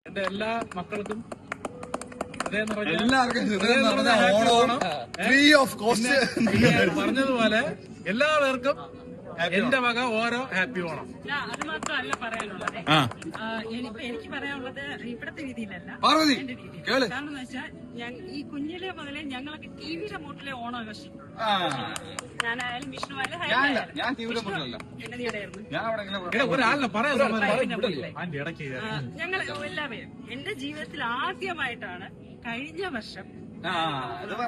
എന്റെ എല്ലാ മക്കൾക്കും എല്ലാവർക്കും ഓണം ഫ്രീ ഓഫ് കോസ്റ്റ് പറഞ്ഞതുപോലെ എല്ലാവർക്കും എന്റെ വക ഓരോ ഹാപ്പി ഓണം. അത് മാത്രമല്ല പറയാനുള്ളത്. എനിക്ക് പറയാനുള്ളത് ഇവിടത്തെ രീതിയിലല്ല, എന്റെ രീതിയിൽ. കാരണം എന്ന് വെച്ചാൽ ഈ കുഞ്ഞിലെ മുതലേ ഞങ്ങളൊക്കെ ടിവിയുടെ മൂട്ടിലെ ഓണം ആഘോഷിക്കും. ഞാനായാലും വിഷ്ണുവായാലും ഞങ്ങൾ എല്ലാവരും എന്റെ ജീവിതത്തിൽ ആദ്യമായിട്ടാണ് കഴിഞ്ഞ വർഷം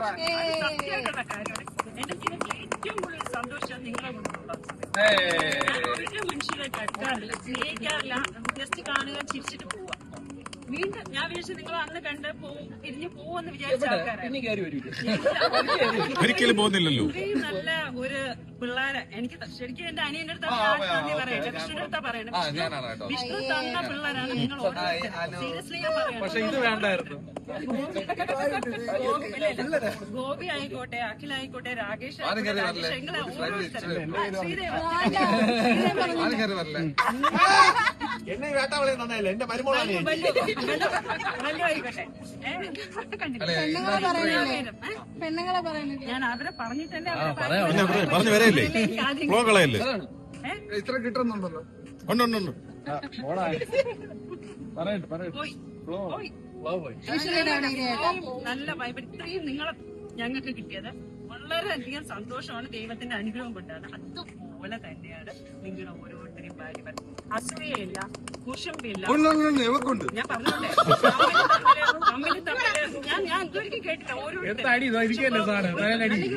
സത്യമായിട്ടുള്ള കാര്യമാണ്. എന്റെ ജീവിതത്തിൽ ഏറ്റവും കൂടുതൽ സന്തോഷം നിങ്ങളെ കൊണ്ടുള്ളത്. ഒരു മനുഷ്യരെ കറ്റാറില്ല, സ്നേഹിക്കാറില്ല, ജസ്റ്റ് കാണുക, ചിരിച്ചിട്ട് പോവുക. വീണ്ടും ഞാൻ വിചാരിച്ചു നിങ്ങൾ അന്ന് കണ്ട് പോവും, തിരിഞ്ഞു പോവെന്ന് വിചാരിച്ച ആൾക്കാരാണ്. ഒരിക്കലും പോകുന്നില്ലല്ലോ. ഇത്രയും നല്ല ഒരു പിള്ളേരെ എനിക്ക് ശരിക്കും എന്റെ അനിയന്റെ അടുത്താണ് നന്ദി പറയട്ടെ, വിഷ്ണുവിന്റെ അടുത്താ പറയണേ. വിഷ്ണു തന്ന പിള്ളേരാണ് നിങ്ങൾ. സീരിയസ്ലി ഞാൻ പറയാം. പക്ഷെ ഇത് വേണ്ടായിരുന്നു. ഗോപി ആയിക്കോട്ടെ, അഖിൽ ആയിക്കോട്ടെ, രാകേഷ് ആയിക്കോട്ടെ, എങ്ങനെ ഓരോരുത്തരും പെണ്ണുങ്ങളെ പറയുന്നത് ഞാൻ അവരെ പറഞ്ഞിട്ടല്ലേ ഇത്ര കിട്ടുന്നുണ്ടല്ലോ. നല്ല വൈബ്. ഇത്രയും നിങ്ങളെ ഞങ്ങൾക്ക് കിട്ടിയത് വളരെയധികം സന്തോഷമാണ്. ദൈവത്തിന്റെ അനുഗ്രഹം കൊണ്ടാണ്. അതുപോലെ തന്നെയാണ് നിങ്ങളുടെ ഓരോരുത്തരും ഭാര്യമാർ. അസൂയയില്ല, കുശുമ്പില്ല. ഞാൻ പറഞ്ഞോട്ടെ, തമ്മിൽ ഞാൻ ഇതൊരിക്കലും കേട്ടില്ല. ഓരോരുത്തരും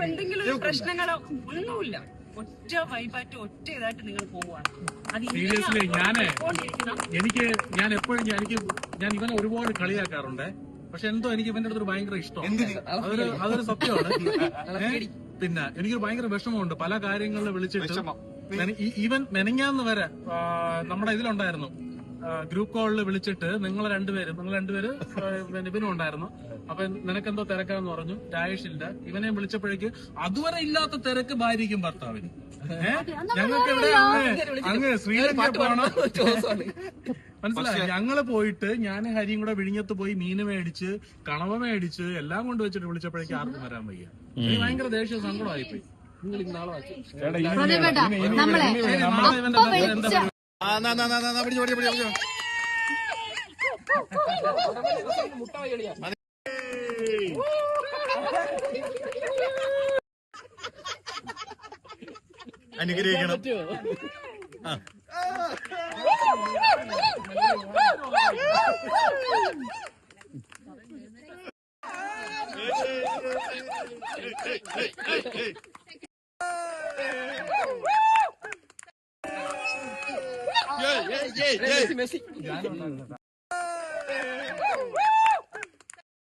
എന്തെങ്കിലും പ്രശ്നങ്ങളോ ഒന്നുമില്ല. ഒറ്റ വൈബായിട്ട് ഒറ്റ ഇതായിട്ട് നിങ്ങൾ പോവുകയാണ്. സീരിയസ്ലി ഞാൻ ഇവനെ ഒരുപാട് കളിയാക്കാറുണ്ട്. പക്ഷെ എന്തോ എനിക്ക് ഇവന്റെ അടുത്തൊരു ഭയങ്കര ഇഷ്ടമാണ്. അതൊരു സത്യമാണ്. പിന്നെ എനിക്കൊരു ഭയങ്കര വിഷമമുണ്ട് പല കാര്യങ്ങളിൽ വിളിച്ചിട്ട്. ഈവൻ മെനങ്ങാന്ന് വരെ നമ്മുടെ ഇതിലുണ്ടായിരുന്നു, ഗ്രൂപ്പ് കോളിൽ വിളിച്ചിട്ട് നിങ്ങൾ രണ്ടുപേര് ഇവനും ഉണ്ടായിരുന്നു. അപ്പൊ നിനക്കെന്തോ തിരക്കാന്ന് പറഞ്ഞു. രാജേഷിന്റെ ഇവനെ വിളിച്ചപ്പോഴേക്ക് അതുവരെ ഇല്ലാത്ത തിരക്ക് ഭാര്യയ്ക്കും ഭർത്താവിനും. ഞങ്ങൾക്ക് ഇവിടെ അങ്ങ് ശ്രീലങ്ക പോകണം, മനസ്സിലായി. ഞങ്ങള് പോയിട്ട് ഞാൻ ഹരിയും കൂടെ വിഴിഞ്ഞത്ത് പോയി മീന് മേടിച്ച് കണവ മേടിച്ച് എല്ലാം കൊണ്ട് വെച്ചിട്ട് വിളിച്ചപ്പോഴേക്ക് ആർക്കും വരാൻ വയ്യ. എനിക്ക് ഭയങ്കര ദേഷ്യ സങ്കടമായിപ്പോയി. അനുഗ്രഹിക്കണം. മെസ്സി